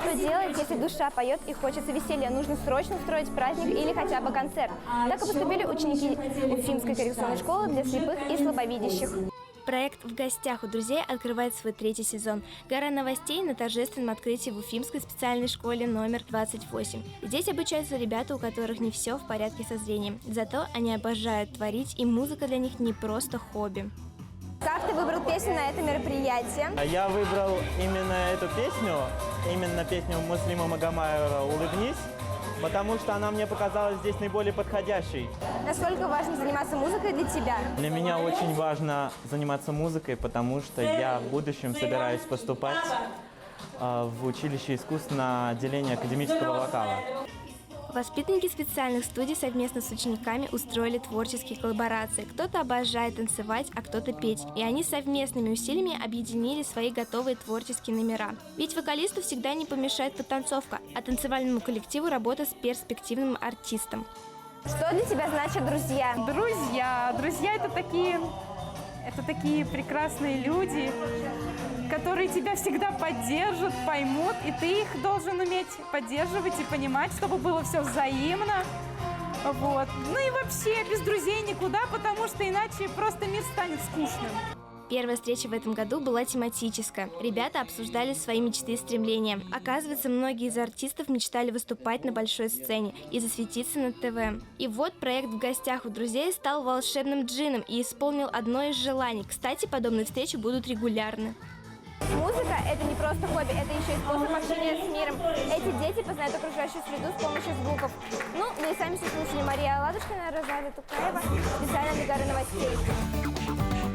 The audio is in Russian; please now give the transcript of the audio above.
Что делать, если душа поет и хочется веселья? Нужно срочно устроить праздник или хотя бы концерт. Так и поступили ученики Уфимской коррекционной школы для слепых и слабовидящих. Проект «В гостях у друзей» открывает свой 3-й сезон. Гора новостей на торжественном открытии в Уфимской специальной школе номер 28. Здесь обучаются ребята, у которых не все в порядке со зрением. Зато они обожают творить, и музыка для них не просто хобби. Как ты выбрал песню на это мероприятие? Я выбрал именно эту песню, именно песню Муслима Магомаева «Улыбнись», потому что она мне показалась здесь наиболее подходящей. Насколько важно заниматься музыкой для тебя? Для меня очень важно заниматься музыкой, потому что я в будущем собираюсь поступать в училище искусств на отделение академического вокала. Воспитанники специальных студий совместно с учениками устроили творческие коллаборации. Кто-то обожает танцевать, а кто-то петь. И они совместными усилиями объединили свои готовые творческие номера. Ведь вокалисту всегда не помешает подтанцовка, а танцевальному коллективу работа с перспективным артистом. Что для тебя значит друзья? Друзья это такие прекрасные люди, которые тебя всегда поддержат, поймут, и ты их должен уметь поддерживать и понимать, чтобы было все взаимно. Вот. Ну и вообще без друзей никуда, потому что иначе просто мир станет скучным. Первая встреча в этом году была тематическая. Ребята обсуждали свои мечты и стремления. Оказывается, многие из артистов мечтали выступать на большой сцене и засветиться на ТВ. И вот проект «В гостях у друзей» стал волшебным джином и исполнил одно из желаний. Кстати, подобные встречи будут регулярны. Музыка – это не просто хобби, это еще и способ общения с миром. Эти дети познают окружающую среду с помощью звуков. Ну, вы и сами все слушали. Мария Ладушкина, Розалия Тукаева, специально для Горы новостей.